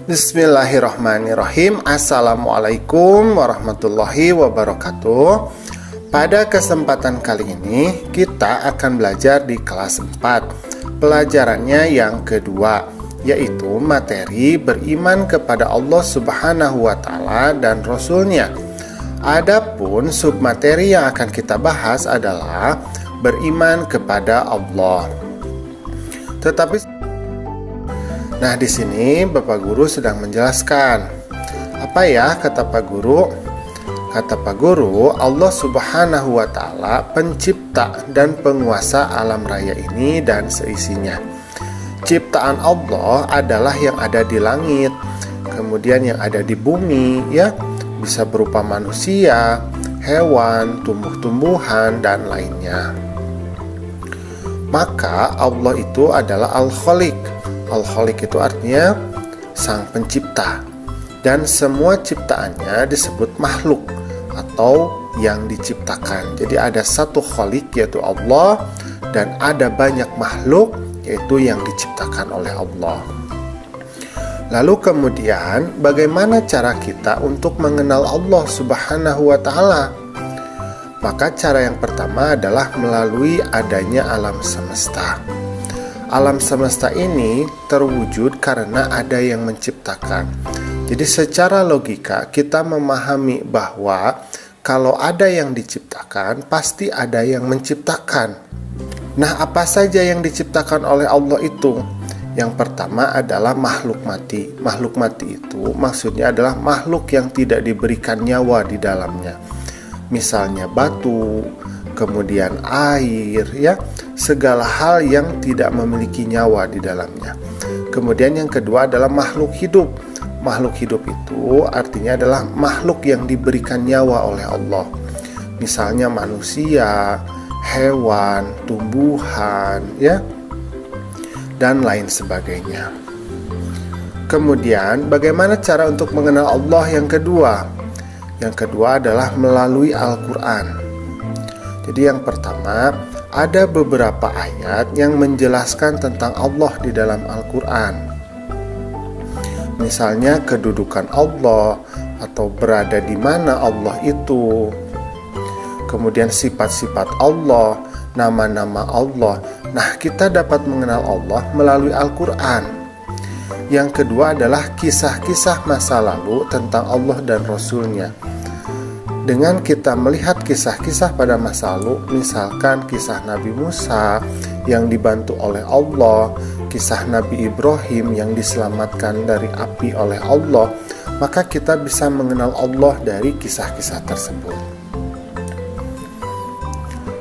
Bismillahirrahmanirrahim. Assalamualaikum warahmatullahi wabarakatuh. Pada kesempatan kali ini kita akan belajar di kelas 4. Pelajarannya yang kedua, yaitu materi beriman kepada Allah Subhanahu wa Ta'ala dan Rasul-Nya. Adapun submateri yang akan kita bahas adalah beriman kepada Allah. Nah, di sini Bapak Guru sedang menjelaskan. Apa ya kata Pak Guru? Kata Pak Guru, Allah Subhanahu wa Ta'ala pencipta dan penguasa alam raya ini dan seisinya. Ciptaan Allah adalah yang ada di langit, kemudian yang ada di bumi, ya, bisa berupa manusia, hewan, tumbuh-tumbuhan, dan lainnya. Maka Allah itu adalah Al-Khaliq. Al-Khaliq itu artinya sang pencipta. Dan semua ciptaannya disebut makhluk atau yang diciptakan. Jadi ada satu Khaliq yaitu Allah, dan ada banyak makhluk yaitu yang diciptakan oleh Allah. Lalu kemudian bagaimana cara kita untuk mengenal Allah Subhanahu wa Ta'ala? Maka cara yang pertama adalah melalui adanya alam semesta. Alam semesta ini terwujud karena ada yang menciptakan. Jadi secara logika kita memahami bahwa kalau ada yang diciptakan, pasti ada yang menciptakan. Nah, apa saja yang diciptakan oleh Allah itu? Yang pertama adalah makhluk mati. Makhluk mati itu maksudnya adalah makhluk yang tidak diberikan nyawa di dalamnya. Misalnya batu, kemudian air, ya, segala hal yang tidak memiliki nyawa di dalamnya. Kemudian yang kedua adalah makhluk hidup. Makhluk hidup itu artinya adalah makhluk yang diberikan nyawa oleh Allah. Misalnya manusia, hewan, tumbuhan, ya, dan lain sebagainya. Kemudian bagaimana cara untuk mengenal Allah yang kedua? Yang kedua adalah melalui Al-Quran. Jadi yang pertama, ada beberapa ayat yang menjelaskan tentang Allah di dalam Al-Quran. Misalnya kedudukan Allah atau berada di mana Allah itu. Kemudian sifat-sifat Allah, nama-nama Allah. Nah, kita dapat mengenal Allah melalui Al-Quran. Yang kedua adalah kisah-kisah masa lalu tentang Allah dan Rasul-Nya. Dengan kita melihat kisah-kisah pada masa lalu, misalkan kisah Nabi Musa yang dibantu oleh Allah, kisah Nabi Ibrahim yang diselamatkan dari api oleh Allah, maka kita bisa mengenal Allah dari kisah-kisah tersebut.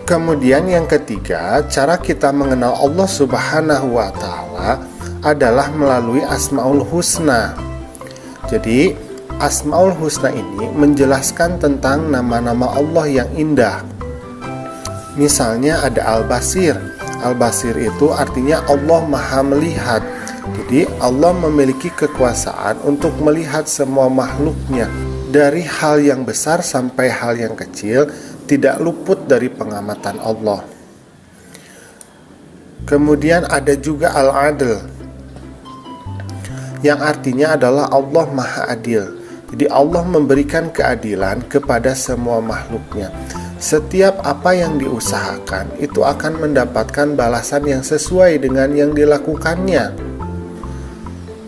Kemudian yang ketiga, cara kita mengenal Allah Subhanahu wa Ta'ala adalah melalui Asmaul Husna. Jadi Asmaul Husna ini menjelaskan tentang nama-nama Allah yang indah. Misalnya ada Al-Basir. Al-Basir itu artinya Allah Maha Melihat. Jadi Allah memiliki kekuasaan untuk melihat semua makhluknya, dari hal yang besar sampai hal yang kecil, tidak luput dari pengamatan Allah. Kemudian ada juga Al-Adl, yang artinya adalah Allah Maha Adil. Jadi Allah memberikan keadilan kepada semua makhluknya. Setiap apa yang diusahakan itu akan mendapatkan balasan yang sesuai dengan yang dilakukannya.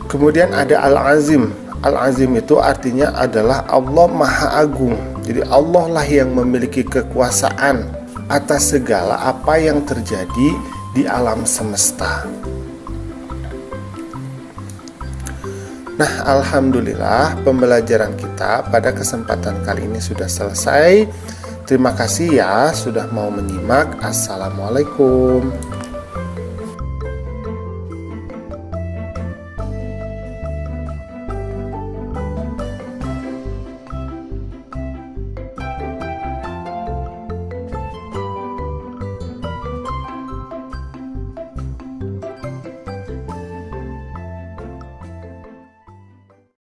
Kemudian ada Al-Azim. Al-Azim itu artinya adalah Allah Maha Agung. Jadi Allah lah yang memiliki kekuasaan atas segala apa yang terjadi di alam semesta. Nah, alhamdulillah pembelajaran kita pada kesempatan kali ini sudah selesai. Terima kasih ya sudah mau menyimak. Assalamualaikum.